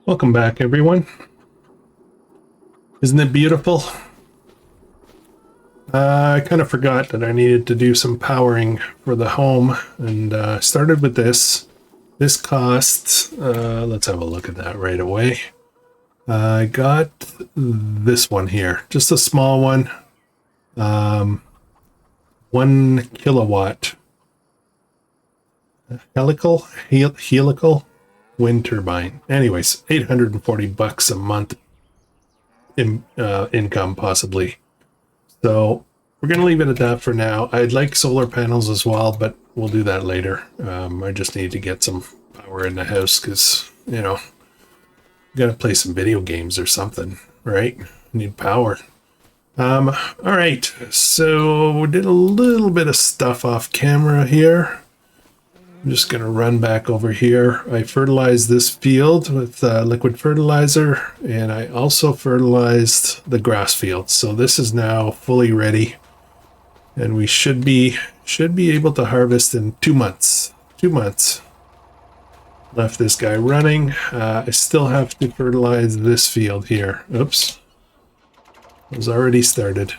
Welcome back, everyone. Isn't it beautiful? I kind of forgot that I needed to do some powering for the home, and started with this. This cost, let's have a look at that right away. I got this one here, just a small one. 1 kilowatt helical wind turbine. Anyways, 840 bucks a month in income possibly. So we're going to leave it at that for now. I'd like solar panels as well, but we'll do that later. I just need to get some power in the house because, you know, got to play some video games or something, right? Need power. All right. So we did a little bit of stuff off camera here. I'm just going to run back over here. I fertilized this field with liquid fertilizer, and I also fertilized the grass field. So this is now fully ready, and we should be able to harvest in 2 months. 2 months. Left this guy running. I still have to fertilize this field here. Oops. It was already started.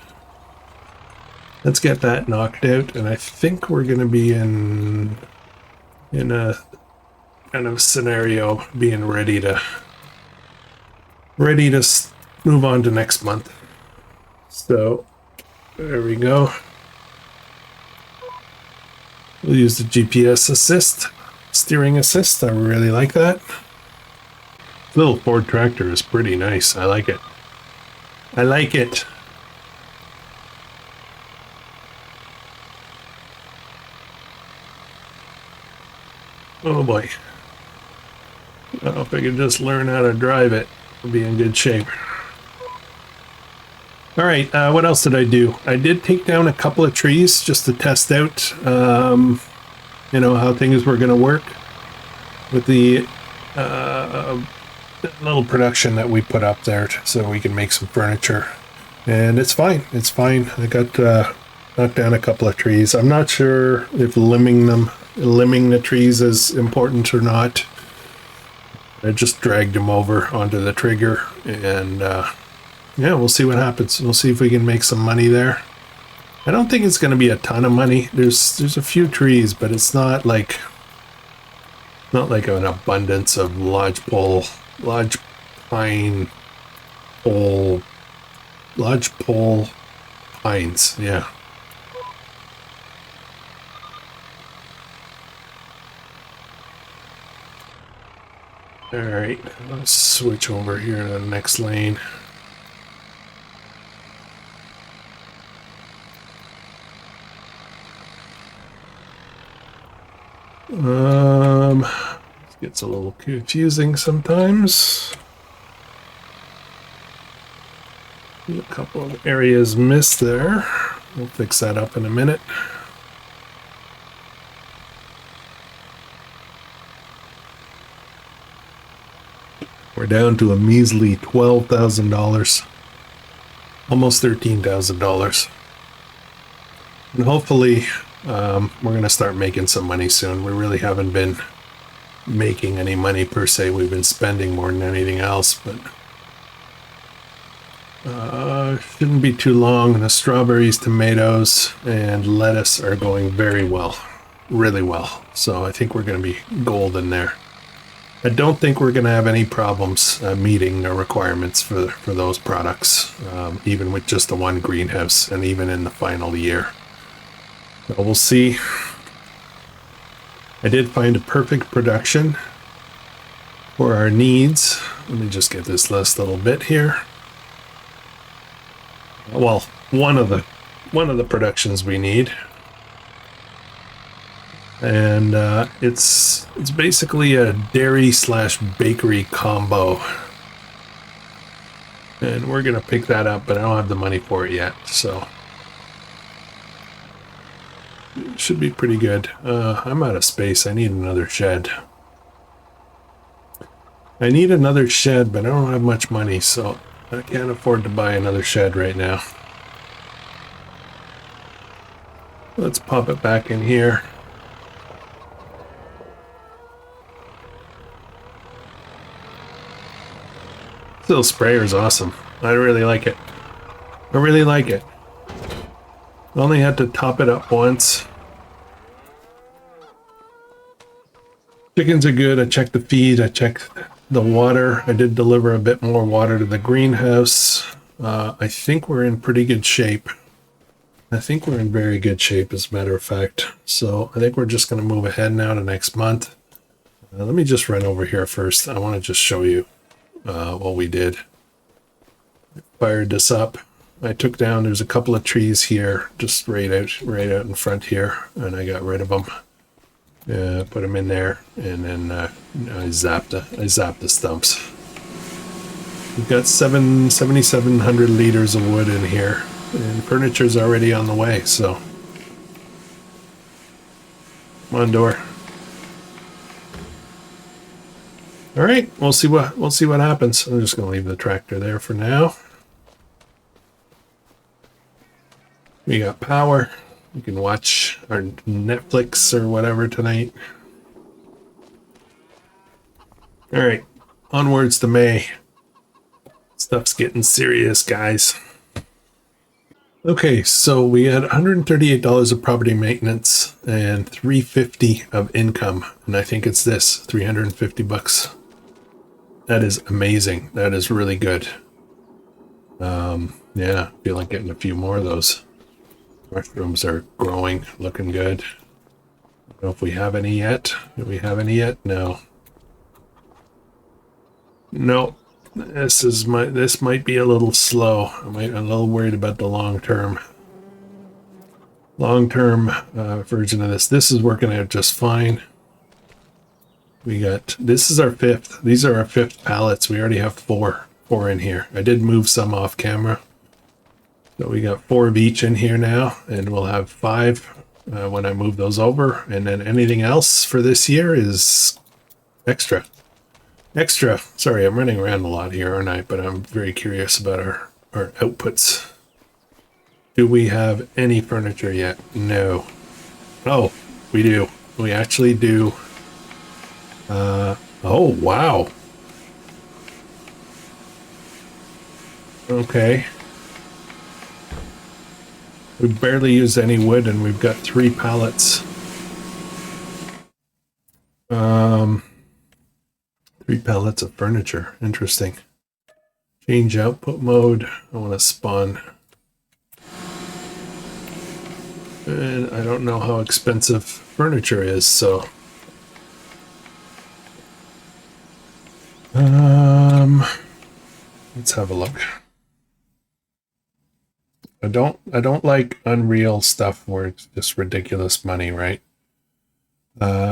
Let's get that knocked out, and I think we're going to be in a kind of scenario being ready to move on to next month. So there we go. We'll use the GPS assist, steering assist. I really like that. The little Ford tractor is pretty nice. I like it. I like it. Oh boy. I don't know if I could just learn how to drive it. I'll be in good shape. All right, what else did I do? I did take down a couple of trees just to test out, you know, how things were going to work with the little production that we put up there so we can make some furniture. And it's fine. It's fine. I got knocked down a couple of trees. I'm not sure if limbing the trees is important or not. I just dragged them over onto the trigger, and yeah, we'll see what happens. We'll see if we can make some money there. I don't think it's going to be a ton of money. There's a few trees, but it's not like an abundance of lodge pole pines. Yeah. All right, let's switch over here to the next lane. It gets a little confusing sometimes. A couple of areas missed there. We'll fix that up in a minute. We're down to a measly $12,000, almost $13,000. And hopefully we're going to start making some money soon. We really haven't been making any money per se. We've been spending more than anything else, but shouldn't be too long. The strawberries, tomatoes, and lettuce are going very well, really well. So I think we're going to be golden there. I don't think we're going to have any problems meeting the requirements for those products, even with just the one greenhouse and even in the final year. So we'll see. I did find a perfect production for our needs. Let me just get this last little bit here. Well, one of the productions we need. And it's basically a dairy / bakery combo, and we're gonna pick that up, but I don't have the money for it yet, so it should be pretty good. I'm out of space. I need another shed. But I don't have much money, so I can't afford to buy another shed right now. Let's pop it back in here. little sprayer is awesome. I really like it. I really like it. Only had to top it up once. Chickens are good. I checked the feed. I checked the water. I did deliver a bit more water to the greenhouse. I think we're in pretty good shape. I think we're in very good shape, as a matter of fact. So I think we're just going to move ahead now to next month. Let me just run over here first. I want to just show you what we did. Fired this up. I took down, there's a couple of trees here, just right out in front here, and I got rid of them. Put them in there, and then I zapped the stumps. We've got 7,700 liters of wood in here, and furniture's already on the way. So, come on, door. All right, we'll see what happens. I'm just gonna leave the tractor there for now. We got power. You can watch our Netflix or whatever tonight. All right, onwards to May. Stuff's getting serious, guys. Okay, so we had $138 of property maintenance and $350 of income, and I think it's this, 350 bucks. That is amazing. That is really good. Yeah, feel like getting a few more of those. Mushrooms are growing, looking good. I don't know if we have any yet. Do we have any yet? No. No. This might be a little slow. I'm a little worried about the long-term version of this. This is working out just fine. This is our fifth. These are our fifth pallets. We already have four in here. I did move some off camera. So we got 4 of each in here now, and we'll have 5 when I move those over. And then anything else for this year is extra. Sorry, I'm running around a lot here, aren't I? But I'm very curious about our outputs. Do we have any furniture yet? No. Oh, we do. We actually do. Oh, wow. Okay. We barely used any wood, and we've got 3 pallets. 3 pallets of furniture. Interesting. Change output mode. I want to spawn. And I don't know how expensive furniture is, so. Let's have a look. I don't like Unreal stuff where it's just ridiculous money, right?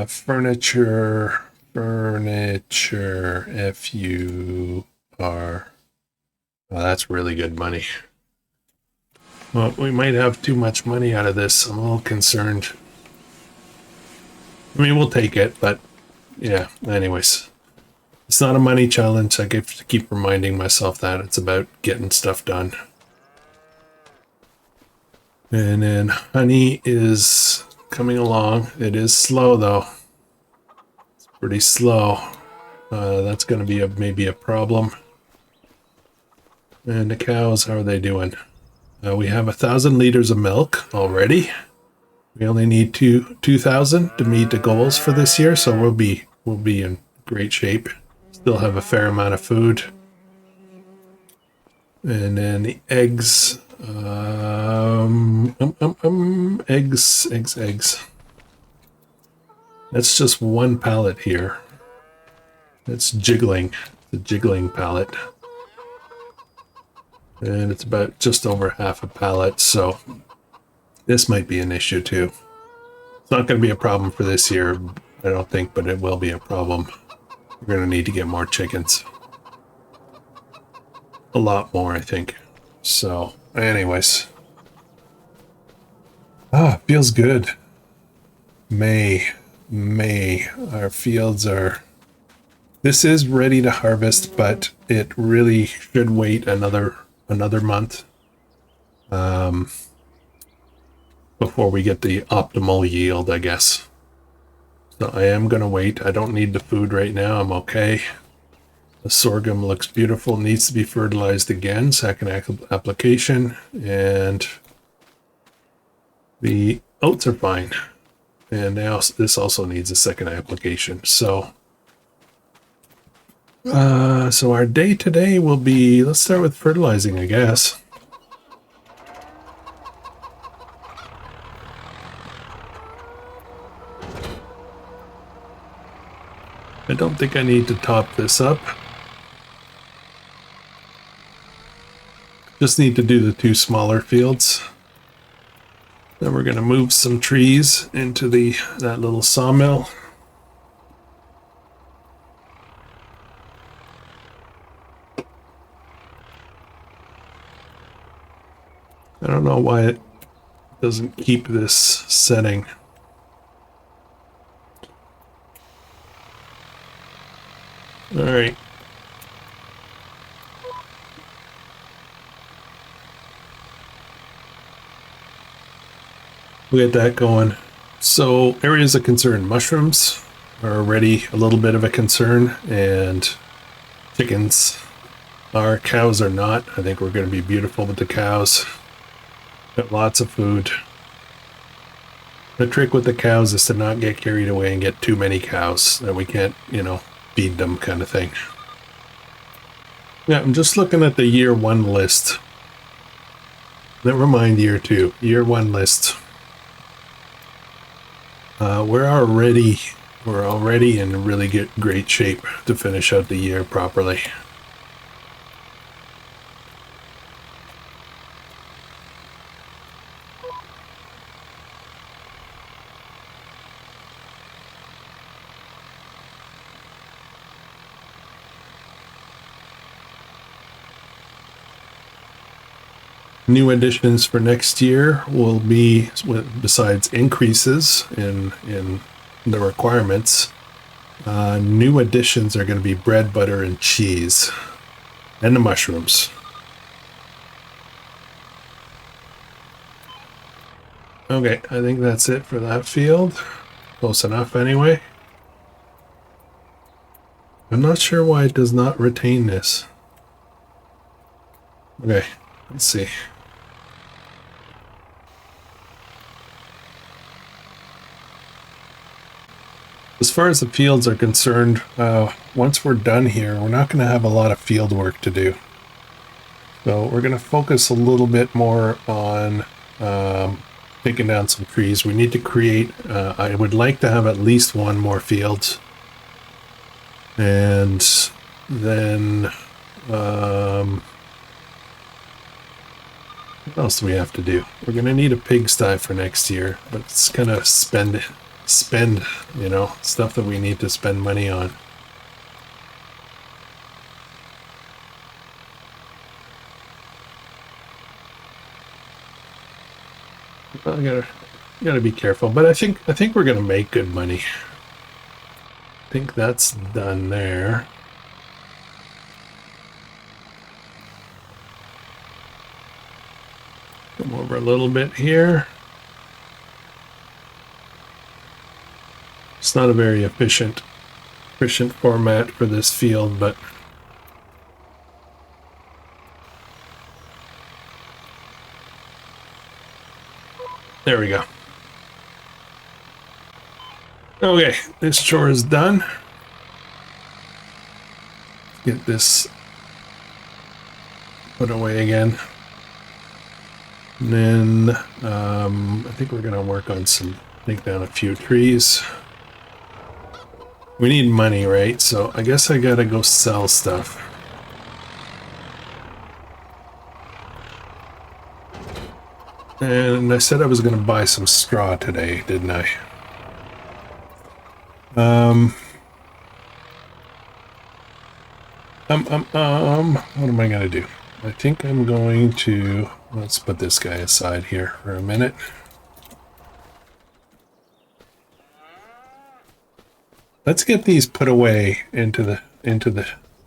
Furniture, FUR. Oh, that's really good money. Well, we might have too much money out of this. I'm a little concerned. I mean, we'll take it, but yeah, anyways. It's not a money challenge. I have to keep reminding myself that. It's about getting stuff done. And then honey is coming along. It is slow though. It's pretty slow. That's going to be maybe a problem. And the cows, how are they doing? We have 1,000 liters of milk already. We only need 2,000 to meet the goals for this year, so we'll be in great shape. Still have a fair amount of food. And then the eggs. Eggs. That's just 1 pallet here. That's jiggling. The jiggling pallet. And it's about just over half a pallet, so this might be an issue too. It's not going to be a problem for this year, I don't think, but it will be a problem. We're going to need to get more chickens. A lot more, I think. So, anyways. Feels good. May. Our fields are... This is ready to harvest, but it really should wait another month before we get the optimal yield, I guess. So I am going to wait. I don't need the food right now. I'm okay. The sorghum looks beautiful, needs to be fertilized again, second application, and the oats are fine. And now this also needs a second application. So our day today will be, let's start with fertilizing, I guess. I don't think I need to top this up. Just need to do the 2 smaller fields. Then we're going to move some trees into that little sawmill. I don't know why it doesn't keep this setting. All right. We'll get that going. So areas of concern. Mushrooms are already a little bit of a concern, and chickens. Our cows are not. I think we're going to be beautiful with the cows. Got lots of food. The trick with the cows is to not get carried away and get too many cows that we can't, feed them, kind of thing. Yeah, I'm just looking at the year 1 list. Never mind year 2. Year 1 list. We're already in really great shape to finish out the year properly. New additions for next year will be, besides increases in the requirements, new additions are going to be bread, butter, and cheese, and the mushrooms. Okay, I think that's it for that field. Close enough anyway. I'm not sure why it does not retain this. Okay, let's see. As far as the fields are concerned, once we're done here, we're not going to have a lot of field work to do. So we're going to focus a little bit more on taking down some trees. We need to create, I would like to have at least 1 more field. And then, what else do we have to do? We're going to need a pigsty for next year, but it's going to spend, stuff that we need to spend money on. I gotta be careful, but I think we're gonna make good money. I think that's done there. Come over a little bit here. It's not a very efficient format for this field, but there we go. Okay, this chore is done. Get this put away again. And then I think we're gonna work on take down a few trees. We need money, right? So I guess I gotta go sell stuff. And I said I was gonna buy some straw today, didn't I? What am I gonna do? I think I'm going to, let's put this guy aside here for a minute. Let's get these put away into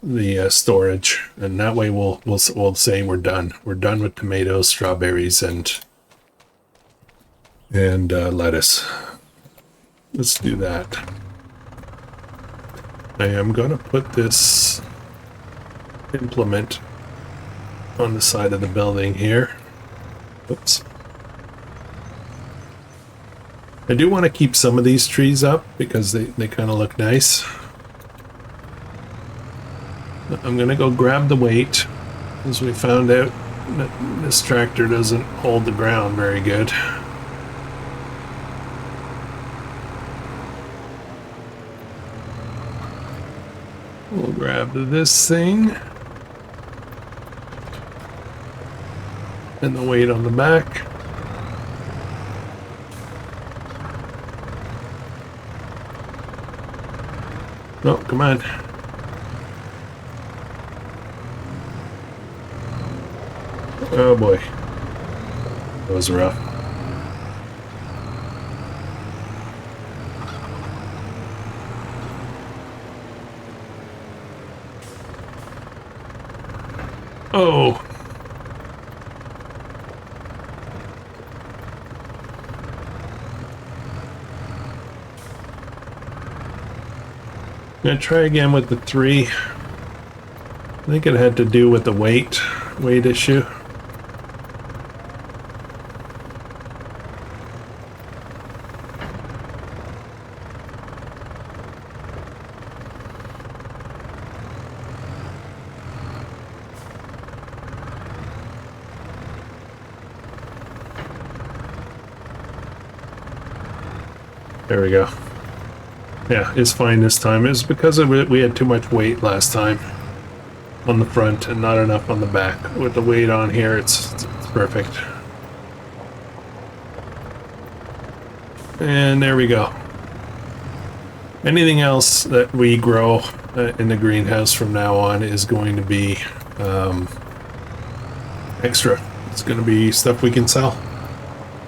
the storage, and that way we'll say we're done. We're done with tomatoes, strawberries, and lettuce. Let's do that. I am gonna put this implement on the side of the building here. Oops. I do want to keep some of these trees up because they kind of look nice. I'm going to go grab the weight, as we found out that this tractor doesn't hold the ground very good. We'll grab this thing and the weight on the back. Oh, come on. Oh boy. That was rough. Oh. I'm gonna try again with the 3. I think it had to do with the weight issue. There we go. Yeah, it's fine this time. It's because we had too much weight last time on the front and not enough on the back. With the weight on here, it's perfect. And there we go. Anything else that we grow in the greenhouse from now on is going to be extra. It's going to be stuff we can sell.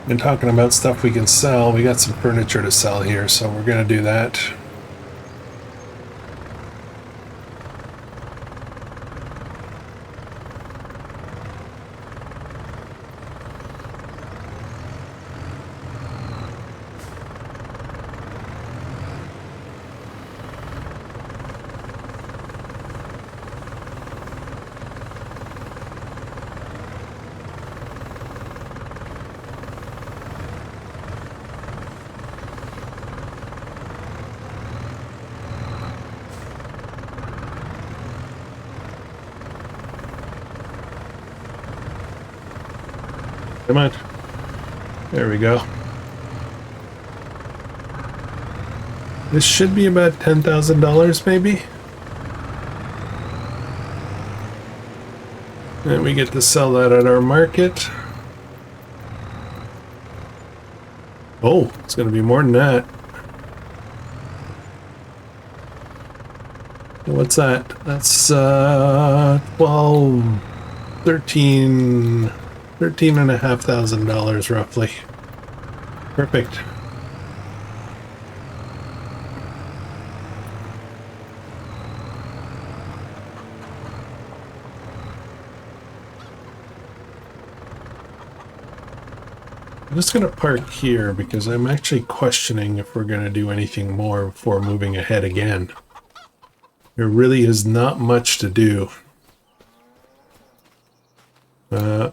And talking about stuff we can sell, we got some furniture to sell here, so we're going to do that. Come on. There we go. This should be about $10,000 maybe. And we get to sell that at our market. Oh, it's going to be more than that. What's that? That's 12, 13... $13,500 roughly. Perfect. I'm just going to park here because I'm actually questioning if we're going to do anything more before moving ahead again. There really is not much to do.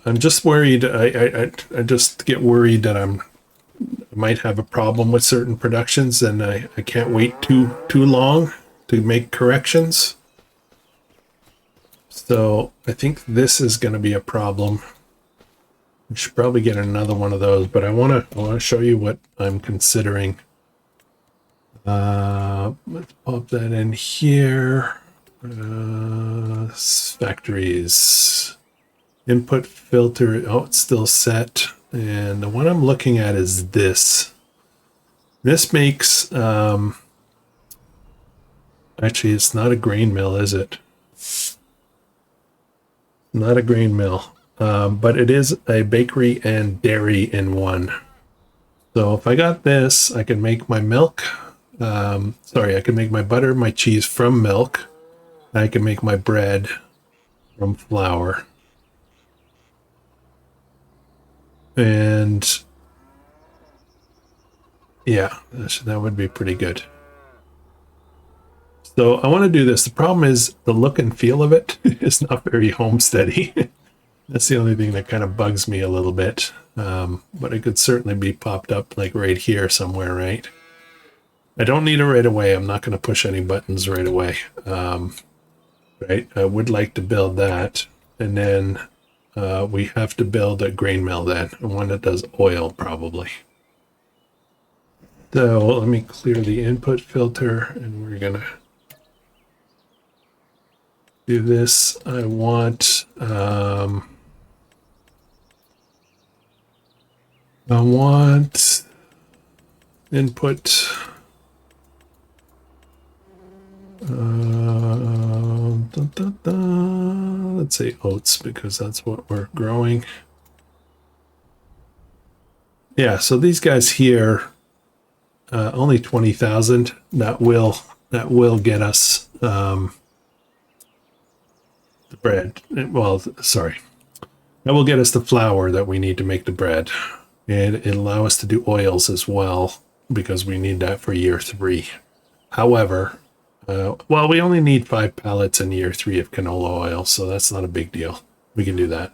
I'm just worried. I just get worried that I might have a problem with certain productions, and I can't wait too long to make corrections. So I think this is going to be a problem. We should probably get another one of those, but I want to show you what I'm considering. Let's pop that in here. Factories. Input filter, oh, it's still set. And the one I'm looking at is this. This makes, actually, it's not a grain mill, is it? Not a grain mill, but it is a bakery and dairy in one. So if I got this, I can make my milk. I can make my butter, my cheese from milk. I can make my bread from flour. And yeah, that would be pretty good. So I want to do this. The problem is the look and feel of it is not very homesteady. That's the only thing that kind of bugs me a little bit. But it could certainly be popped up like right here somewhere, right? I don't need it right away. I'm not going to push any buttons right away. Right? I would like to build that. And then we have to build a grain mill then. One that does oil probably. So let me clear the input filter and we're going to do this. I want input let's say oats because that's what we're growing. Yeah, so these guys here only 20,000. That will get us the bread. Well, sorry. That will get us the flour that we need to make the bread. And it'll allow us to do oils as well because we need that for year 3. However, well, we only need 5 pallets in year 3 of canola oil, so that's not a big deal. We can do that.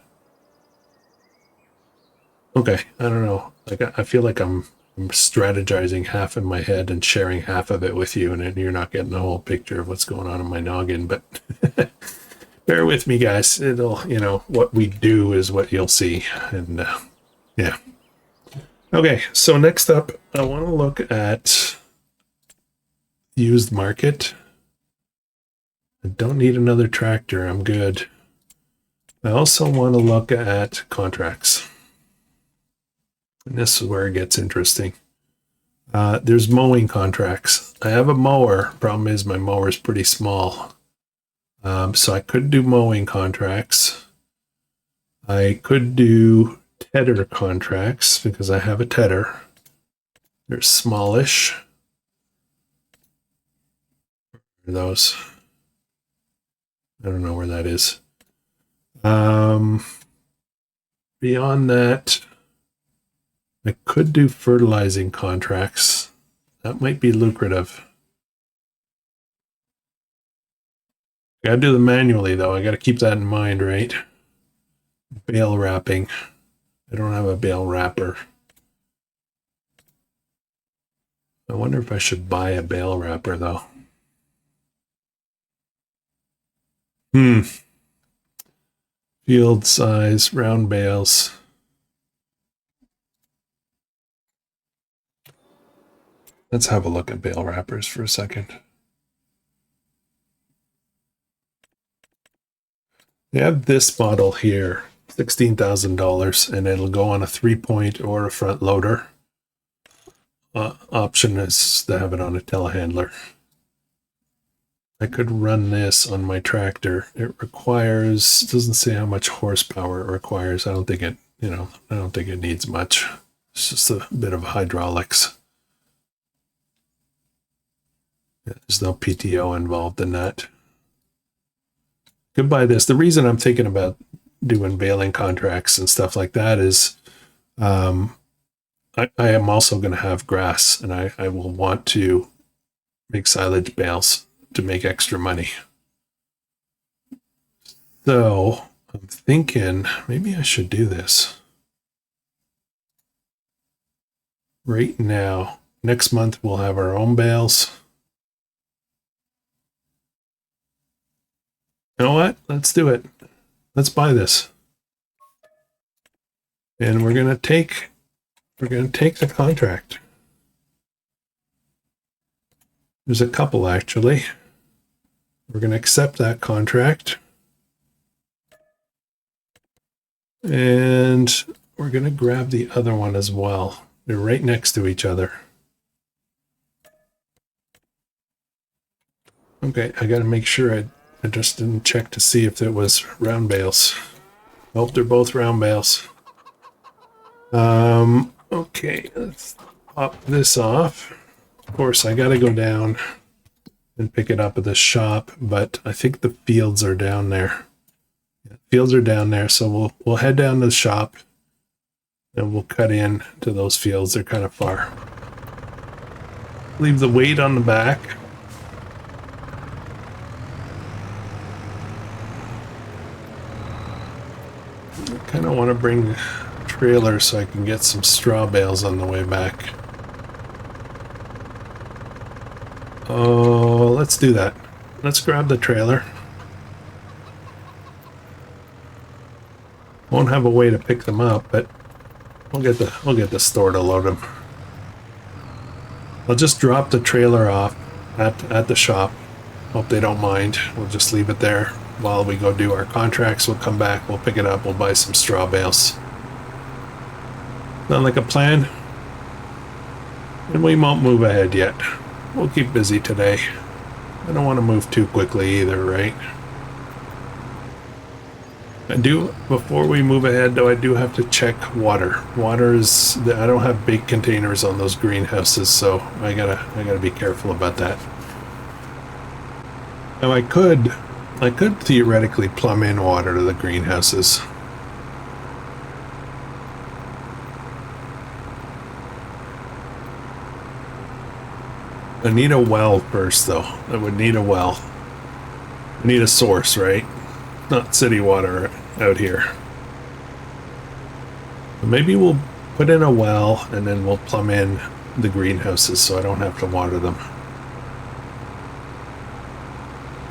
Okay, I don't know. Like I feel like I'm strategizing half in my head and sharing half of it with you, and you're not getting the whole picture of what's going on in my noggin, but bear with me, guys. It'll, you know, what we do is what you'll see, and yeah. Okay, so next up, I want to look at used market. I don't need another tractor. I'm good. I also want to look at contracts. And this is where it gets interesting. There's mowing contracts. I have a mower. Problem is my mower is pretty small. So I could do mowing contracts. I could do tedder contracts because I have a tedder. They're smallish. Where are those? I don't know where that is. Beyond that, I could do fertilizing contracts. That might be lucrative. I gotta do them manually though. I gotta keep that in mind, right? Bale wrapping. I don't have a bale wrapper. I wonder if I should buy a bale wrapper though. Field size, round bales. Let's have a look at bale wrappers for a second. They have this model here, $16,000, and it'll go on a 3-point or a front loader. Option is to have it on a telehandler. I could run this on my tractor. It requires, doesn't say how much horsepower it requires. I don't think it, I don't think it needs much. It's just a bit of hydraulics. There's no PTO involved in that. Could buy this. The reason I'm thinking about doing baling contracts and stuff like that is I am also going to have grass, and I will want to make silage bales to make extra money. So I'm thinking maybe I should do this right now. Next month we'll have our own bales. You know what? Let's do it. Let's buy this. And we're going to take the contract. There's a couple actually. We're going to accept that contract. And we're going to grab the other one as well. They're right next to each other. Okay, I got to make sure I just didn't check to see if it was round bales. Nope, they're both round bales. Okay, let's pop this off. Of course, I got to go down and pick it up at the shop, but I think the fields are down there. Yeah, fields are down there, so we'll head down to the shop and we'll cut in to those fields. They're kind of far. Leave the weight on the back. Kind of want to bring the trailer so I can get some straw bales on the way back. Oh, let's do that. Let's grab the trailer. Won't have a way to pick them up, but we'll get the store to load them. I'll just drop the trailer off at the shop. Hope they don't mind. We'll just leave it there while we go do our contracts. We'll come back, we'll pick it up, we'll buy some straw bales. Sound like a plan? And we won't move ahead yet. We'll keep busy today. I don't want to move too quickly either, right? Before we move ahead though, I do have to check water. Water is, I don't have big containers on those greenhouses, so I gotta be careful about that. Now I could theoretically plumb in water to the greenhouses. I need a well first though. I would need a well. I need a source, right? Not city water out here. Maybe we'll put in a well and then we'll plumb in the greenhouses so I don't have to water them.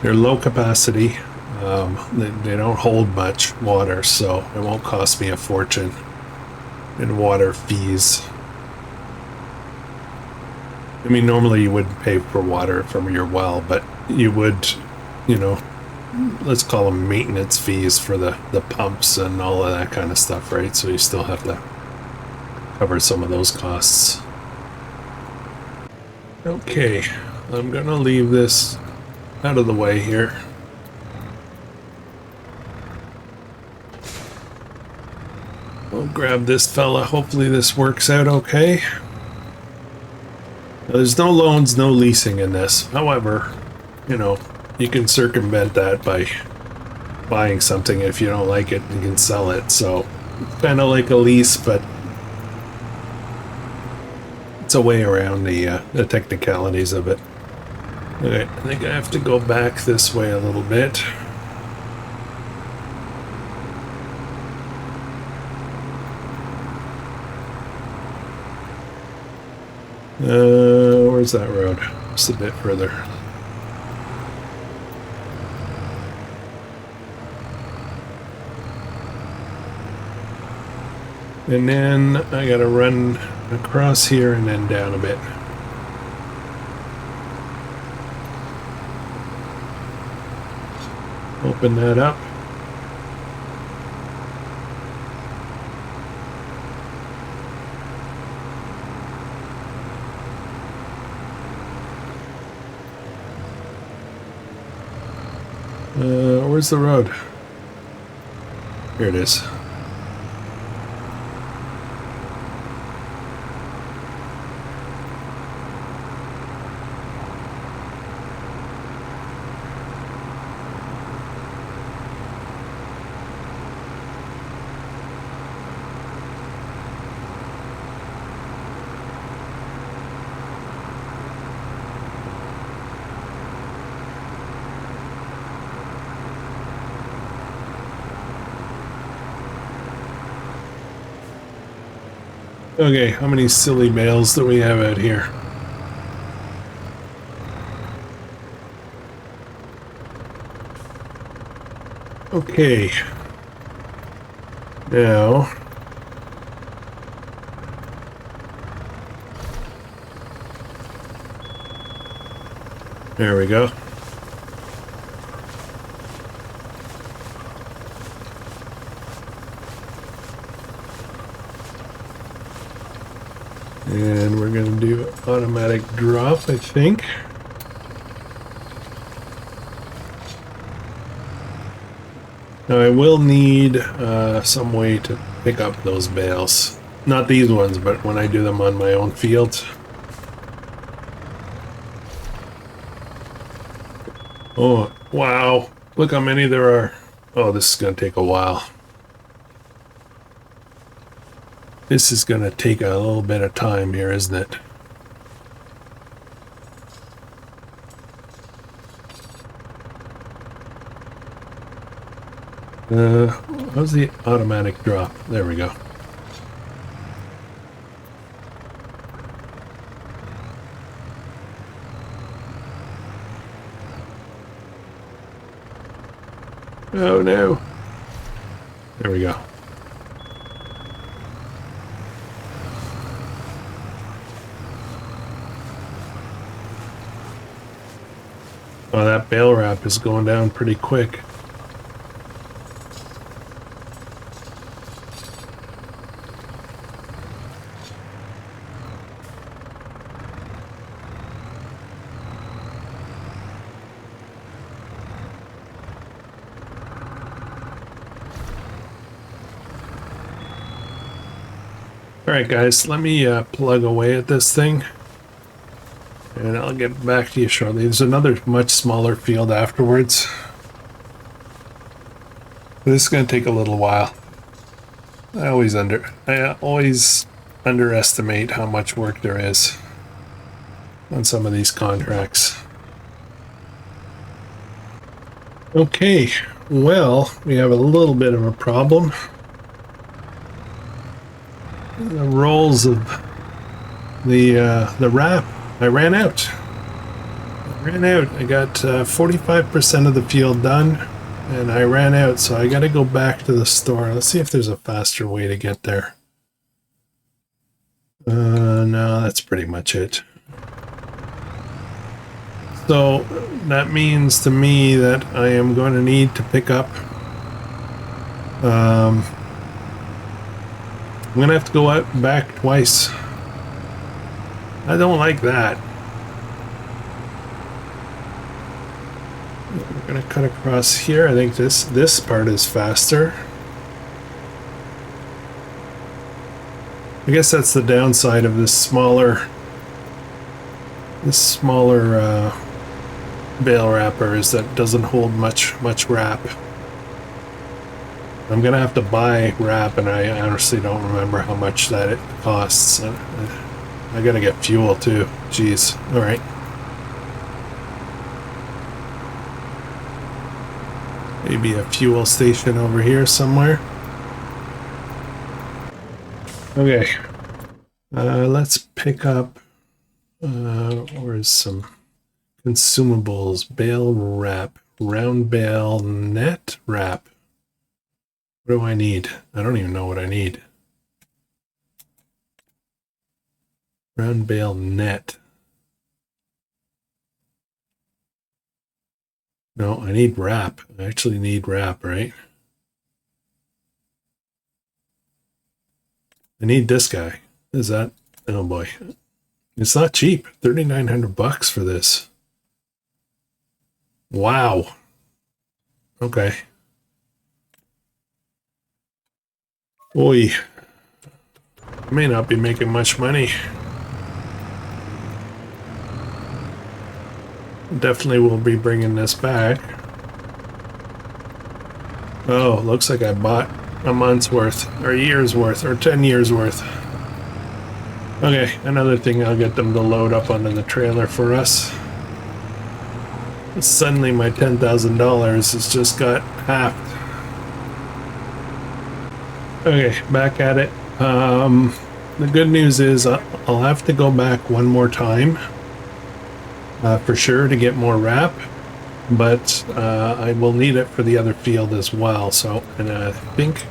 They're low capacity. They don't hold much water, so it won't cost me a fortune in water fees. I mean, normally you wouldn't pay for water from your well, but you would, you know, let's call them maintenance fees for the pumps and all of that kind of stuff, right? So you still have to cover some of those costs. Okay, I'm gonna leave this out of the way here. I'll grab this fella. Hopefully this works out okay. Now, there's no loans, no leasing in this. However, you know, you can circumvent that by buying something. If you don't like it, you can sell it. So it's kind of like a lease, but it's a way around the technicalities of it. Okay, I think I have to go back this way a little bit. Where's that road? Just a bit further. And then I gotta run across here and then down a bit. Open that up. Where's the road? Here it is. Okay, how many silly bales do we have out here? Okay. Now, there we go. And we're going to do automatic drop, I think. Now I will need some way to pick up those bales. Not these ones, but when I do them on my own field. Oh, wow. Look how many there are. Oh, this is going to take a while. This is going to take a little bit of time here, isn't it? How's the automatic drop? There we go. Oh no. There we go. Oh, that bale wrap is going down pretty quick. Alright guys, let me plug away at this thing and I'll get back to you shortly. There's another much smaller field afterwards. This is going to take a little while. I always underestimate how much work there is on some of these contracts. Okay, well, we have a little bit of a problem. The rolls of the wrap, I ran out. I got 45% of the field done, and I ran out, so I got to go back to the store. Let's see if there's a faster way to get there. No, that's pretty much it. So that means to me that I am going to need to pick up. I'm gonna have to go out back twice. I don't like that. We're gonna cut across here. I think this part is faster. I guess that's the downside of this smaller bale wrapper, is that it doesn't hold much wrap. I'm gonna have to buy wrap, and I honestly don't remember how much that it costs. I gotta get fuel too. Jeez. All right. Maybe a fuel station over here somewhere. Okay. Let's pick up. Where's some consumables? Bale wrap, round bale net wrap. What do I need? I don't even know what I need. Round bale net. No, I need wrap. I actually need wrap, right? I need this guy. Is that? Oh boy. It's not cheap. $3,900 for this. Wow. Okay. Boy. I may not be making much money. Definitely will be bringing this back. Oh, looks like I bought a month's worth, or a year's worth, or 10 years worth. Okay, another thing, I'll get them to load up onto the trailer for us. Suddenly my $10,000 has just got halved. Okay, back at it. The good news is I'll have to go back one more time for sure to get more wrap, but I will need it for the other field as well. So, and I think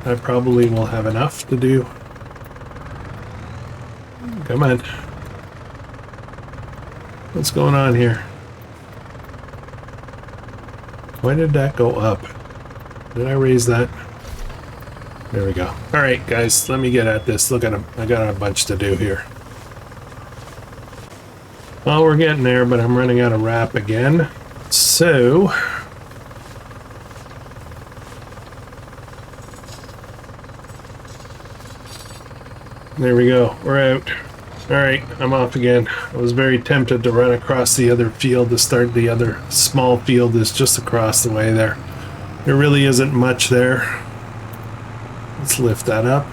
I probably will have enough to do. Come on. What's going on here? Why did that go up? Did I raise that? There we go. All right, guys, let me get at this. Look at them. I got a bunch to do here. Well, we're getting there, but I'm running out of wrap again. So there we go. We're out. All right, I'm off again. I was very tempted to run across the other field to start. The other small field is just across the way there. There really isn't much there. Let's lift that up.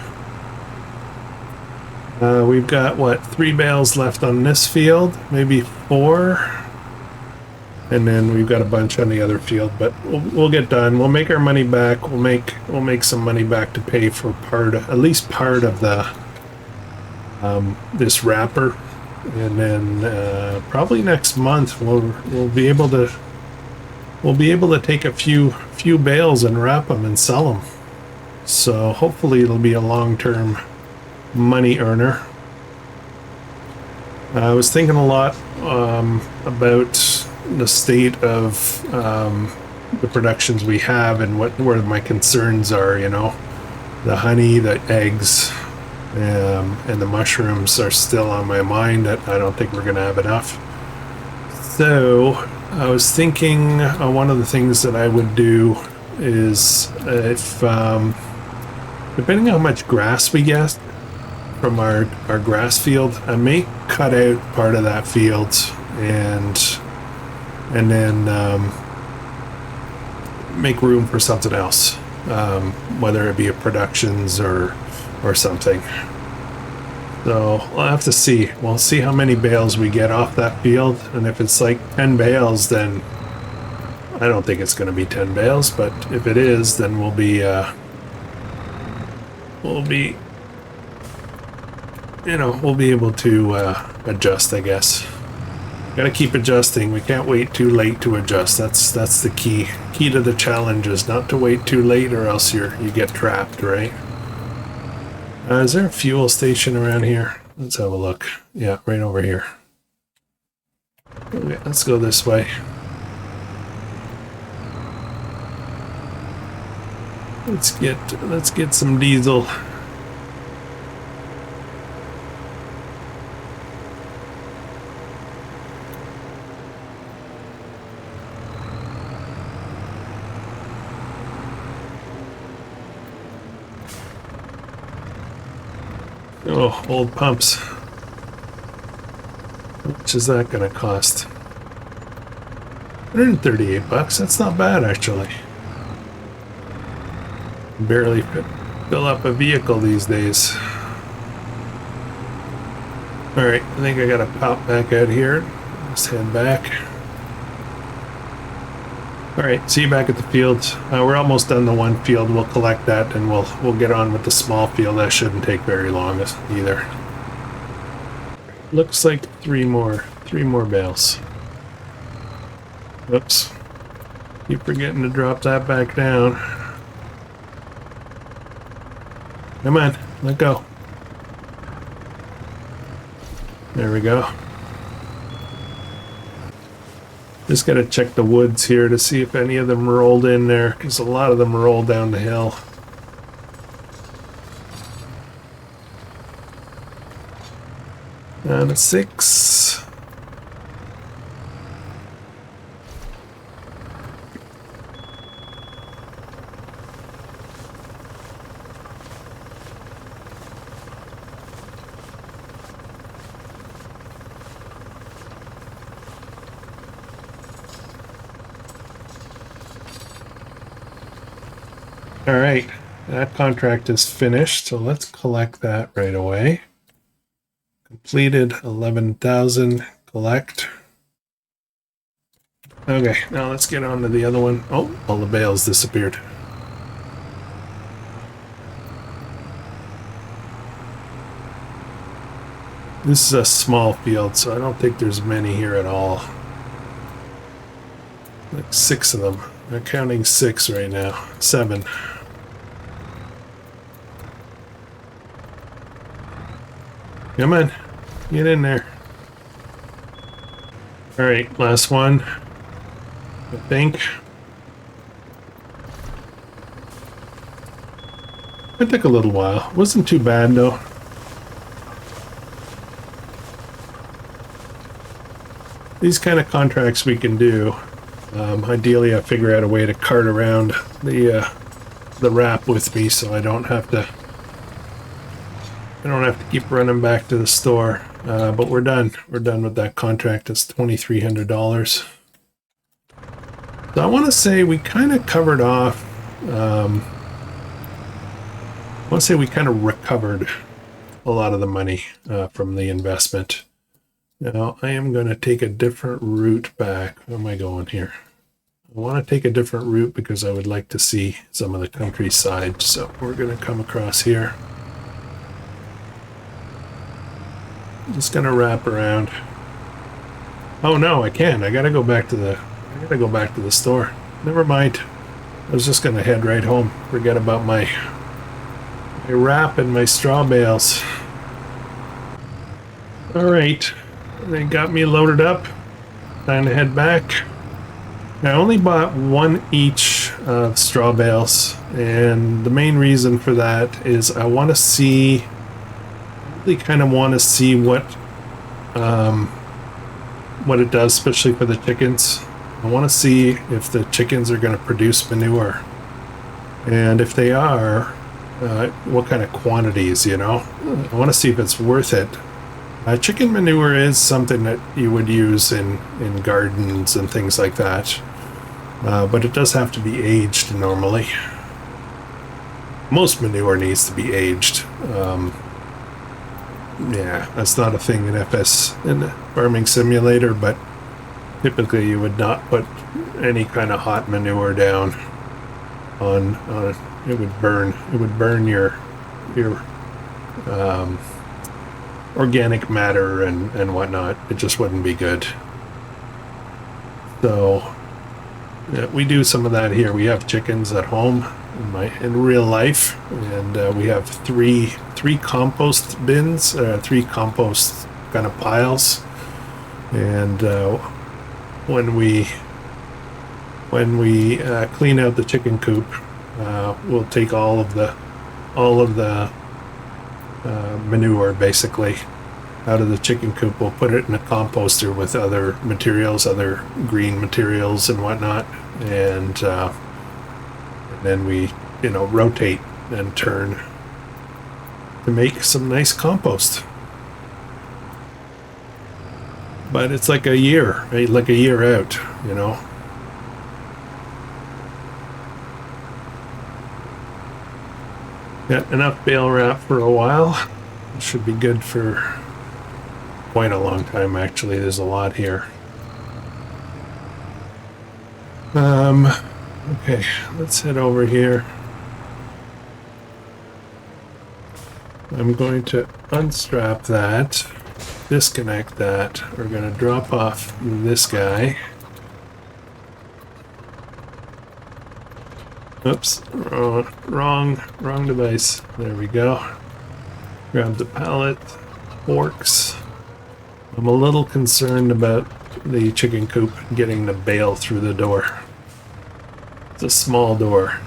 We've got, what, 3 bales left on this field? Maybe 4? and then we've got a bunch on the other field. But we'll get done. We'll make our money back. We'll make some money back to pay for at least part of the this wrapper, and then probably next month we'll be able to take a few bales and wrap them and sell them. So hopefully it'll be a long-term money earner. I was thinking a lot about the state of the productions we have and where my concerns are. You know, the honey, the eggs, and the mushrooms are still on my mind. That I don't think we're going to have enough. So I was thinking one of the things that I would do is if depending on how much grass we get from our grass field, I may cut out part of that field and then make room for something else, whether it be a productions or something. So we'll have to see. We'll see how many bales we get off that field, and if it's like 10 bales, then I don't think it's going to be 10 bales. But if it is, then we'll be able to adjust, I guess. Got to keep adjusting. We can't wait too late to adjust. That's the key to the challenge, is not to wait too late, or else you get trapped, right? Is there a fuel station around here? Let's have a look. Yeah, right over here. Okay, let's go this way. Let's get some diesel. Oh, old pumps. How much is that going to cost? 138 bucks. That's not bad, actually. Barely fill up a vehicle these days. Alright, I think I got to pop back out here. Let's head back. Alright, see you back at the fields. We're almost done the one field. We'll collect that and we'll get on with the small field. That shouldn't take very long either. Looks like three more bales. Oops. Keep forgetting to drop that back down. Come on, let go. There we go. Just got to check the woods here to see if any of them rolled in there, because a lot of them roll down the hill. Down to 6. All right, that contract is finished, so let's collect that right away. Completed 11,000, collect. Okay, now let's get on to the other one. Oh, all the bales disappeared. This is a small field, so I don't think there's many here at all. Like 6 of them. They're counting 6 right now. 7. Come on, get in there. All right, last one, I think. It took a little while. Wasn't too bad though. These kind of contracts we can do. Ideally, I figure out a way to cart around the wrap with me, so I don't have to keep running back to the store. But we're done. We're done with that contract. It's $2,300. So I want to say we kind of covered off. I want to say we kind of recovered a lot of the money from the investment. Now I am going to take a different route back. Where am I going here? I want to take a different route because I would like to see some of the countryside. So we're going to come across here. Just going to wrap around. Oh no, I can't. I got to go back to the store. Never mind. I was just going to head right home. Forget about my wrap and my straw bales. All right. They got me loaded up. Time to head back. I only bought one each of straw bales, and the main reason for that is I want to see, really kind of want to see what it does, especially for the chickens. I want to see if the chickens are going to produce manure, and if they are, what kind of quantities, you know. I want to see if it's worth it. Chicken manure is something that you would use in gardens and things like that, but it does have to be aged normally. Most manure needs to be aged. Yeah, that's not a thing in in Farming Simulator, but typically you would not put any kind of hot manure down on it would burn. It would burn your organic matter and whatnot. It just wouldn't be good. So yeah, we do some of that here. We have chickens at home in real life, and we have three compost bins, three compost kind of piles, and when we clean out the chicken coop, we'll take all of the manure basically out of the chicken coop. We'll put it in a composter with other materials, other green materials and whatnot, and then we rotate and turn to make some nice compost. But it's like a year, right? Like a year out, you know. Got enough bale wrap for a while. It should be good for quite a long time, actually. There's a lot here. Okay, let's head over here. I'm going to unstrap that, disconnect that. We're going to drop off this guy. Oops, wrong device. There we go. Grab the pallet, forks. I'm a little concerned about the chicken coop getting the bale through the door. It's a small door.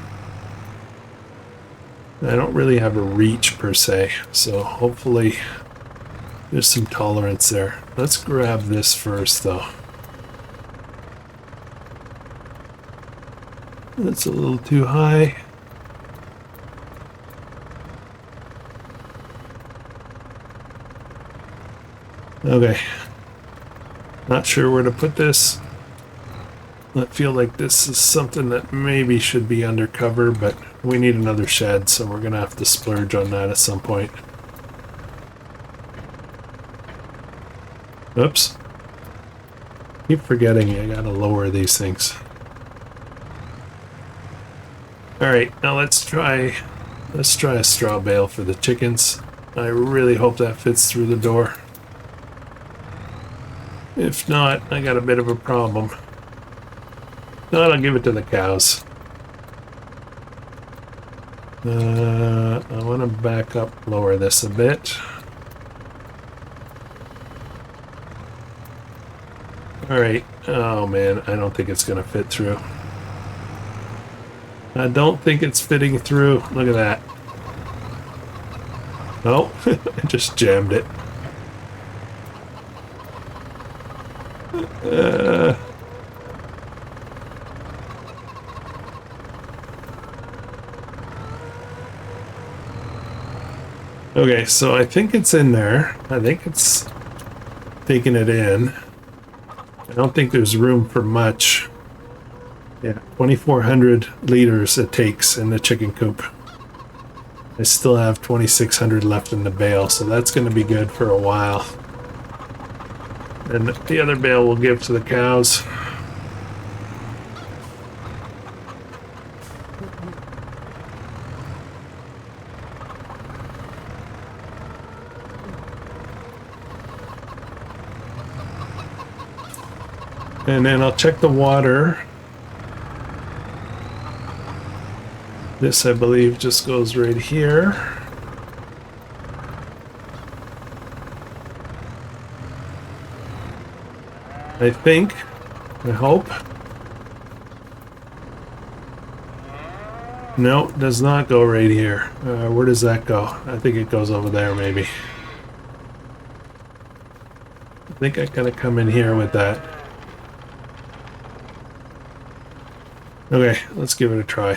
I don't really have a reach per se, so hopefully there's some tolerance there. Let's grab this first though. That's a little too high. Okay. Not sure where to put this. I feel like this is something that maybe should be undercover, but we need another shed, so we're gonna have to splurge on that at some point. Oops. Keep forgetting I gotta lower these things. Alright, now let's try a straw bale for the chickens. I really hope that fits through the door. If not, I got a bit of a problem. Not, I'll give it to the cows. I want to back up, lower this a bit. Alright, oh man, I don't think it's going to fit through. I don't think it's fitting through. Look at that. Oh, I just jammed it. Okay, so I think it's in there. I think it's taking it in. I don't think there's room for much. Yeah, 2,400 liters it takes in the chicken coop. I still have 2,600 left in the bale, so that's going to be good for a while. And the other bale we'll give to the cows. And then I'll check the water. This, I believe, just goes right here. I think. I hope. No, it does not go right here. Where does that go? I think it goes over there, maybe. I think I gotta come in here with that. Okay, let's give it a try.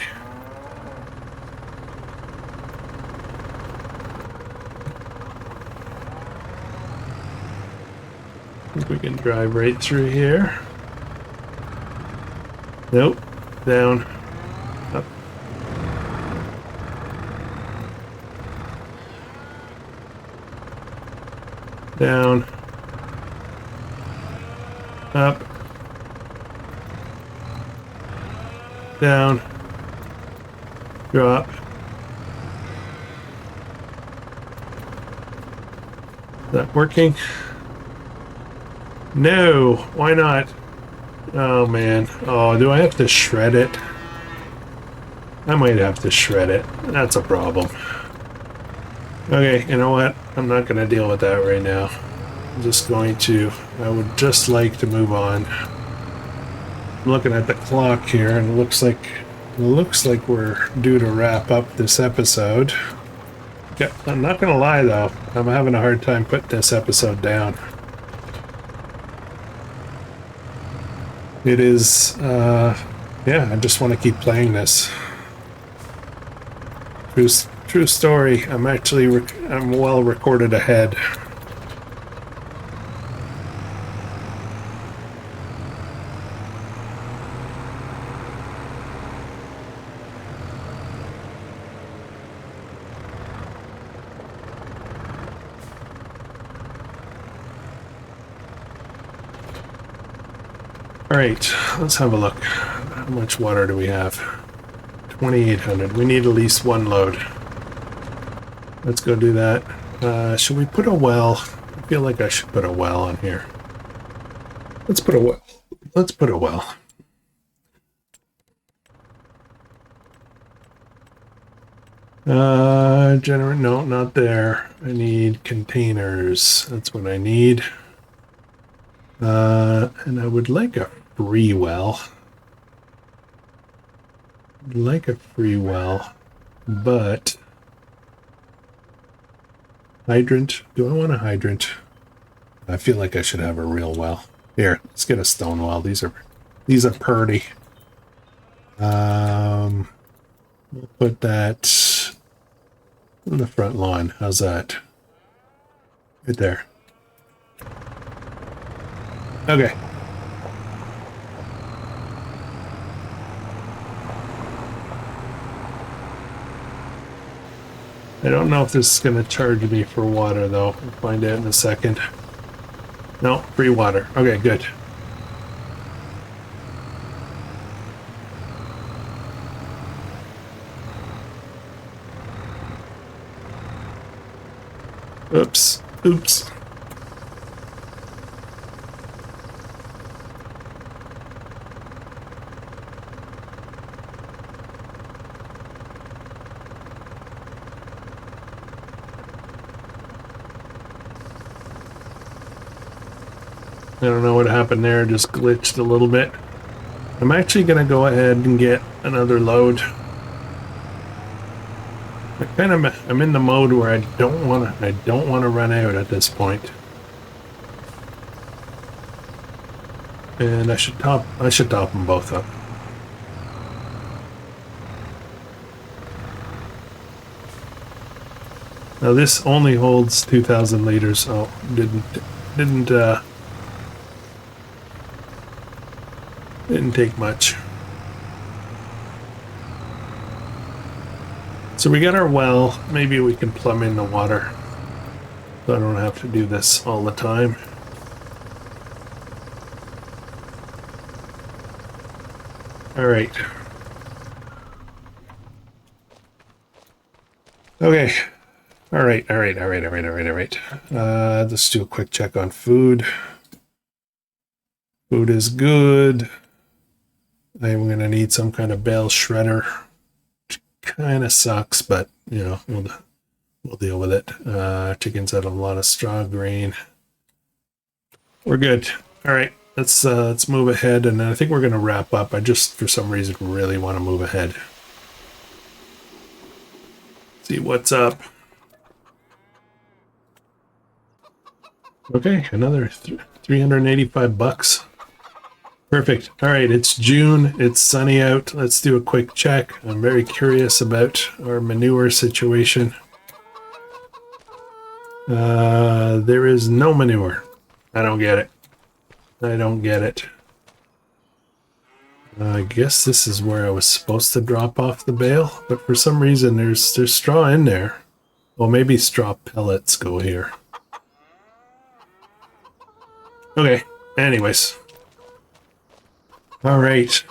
I think we can drive right through here. Nope. Down. Up. Down. Up. Down. Drop. Is that working? No, why not? Oh man. Oh, do I have to shred it? I might have to shred it. That's a problem. Okay, you know what? I'm not going to deal with that right now. I'm just going to... I would just like to move on. I'm looking at the clock here, and it looks like we're due to wrap up this episode. Yeah, I'm not gonna lie though, I'm having a hard time putting this episode down. It is, yeah, I just want to keep playing this. True story. I'm well recorded ahead. Alright, let's have a look. How much water do we have? 2,800. We need at least one load. Let's go do that. Should we put a well? I feel like I should put a well on here. Let's put a well. Let's put a well. Generate, no, not there. I need containers. That's what I need. And I would like a free well. I'd like a free well, but hydrant. Do I want a hydrant? I feel like I should have a real well. Here, let's get a stone well. These are pretty. We'll put that on the front lawn. How's that? Right there. Okay. I don't know if this is going to charge me for water, though. We'll find out in a second. No, free water. Okay, good. Oops. Oops. I don't know what happened there, just glitched a little bit. I'm actually going to go ahead and get another load. I'm in the mode where I don't want to run out at this point. And I should top them both up. Now this only holds 2,000 liters. Oh, didn't take much. So we got our well. Maybe we can plumb in the water, so I don't have to do this all the time. All right. Okay. All right. Let's do a quick check on food. Food is good. I'm going to need some kind of bale shredder. Kind of sucks, but you know, we'll deal with it. Chickens out of a lot of straw grain. We're good. All right, let's move ahead, and I think we're going to wrap up. I just, for some reason, really want to move ahead. See what's up. Okay, another 385 bucks. Perfect. All right, it's June. It's sunny out. Let's do a quick check. I'm very curious about our manure situation. There is no manure. I don't get it. I don't get it. I guess this is where I was supposed to drop off the bale, but for some reason there's straw in there. Well, maybe straw pellets go here. Okay, anyways. All right.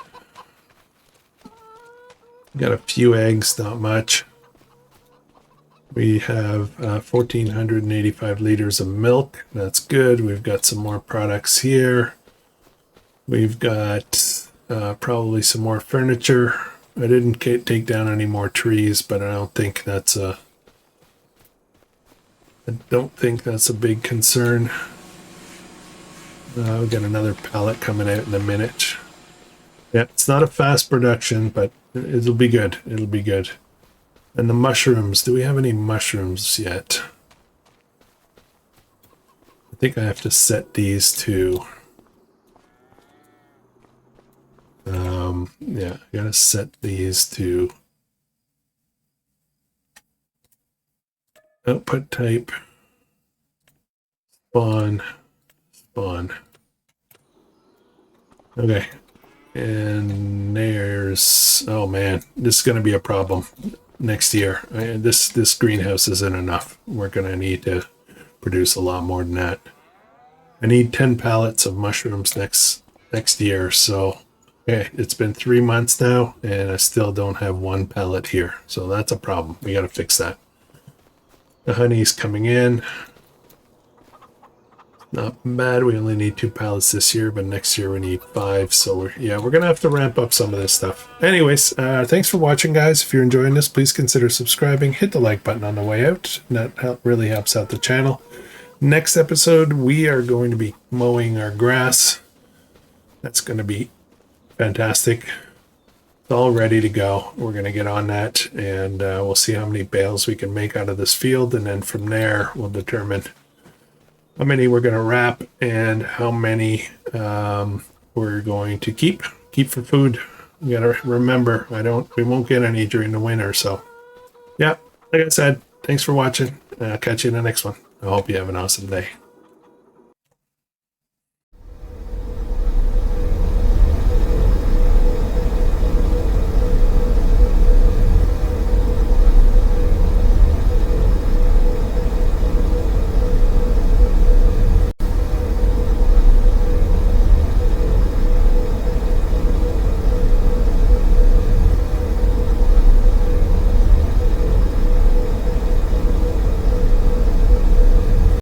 Got a few eggs, not much. We have 1,485 liters of milk. That's good. We've got some more products here. We've got probably some more furniture. I didn't take down any more trees, but I don't think that's a big concern. We've got another pallet coming out in a minute. Yeah, it's not a fast production, but it'll be good. It'll be good. And the mushrooms. Do we have any mushrooms yet? I think I have to set these to... yeah, I gotta set these to output type, spawn. Okay. And there's, oh man, this is going to be a problem next year. This greenhouse isn't enough. We're going to need to produce a lot more than that. I need 10 pallets of mushrooms next year. So, okay, it's been 3 months now, and I still don't have one pallet here. So that's a problem. We got to fix that. The honey's coming in. Not bad. We only need 2 pallets this year, but next year we need 5. So we're going to have to ramp up some of this stuff. Anyways, thanks for watching, guys. If you're enjoying this, please consider subscribing. Hit the like button on the way out. That really helps out the channel. Next episode, we are going to be mowing our grass. That's going to be fantastic. It's all ready to go. We're going to get on that, and we'll see how many bales we can make out of this field, and then from there we'll determine how many we're going to wrap and how many we're going to keep for food. You got to remember, we won't get any during the winter. So yeah, like I said, thanks for watching. Catch you in the next one. I hope you have an awesome day.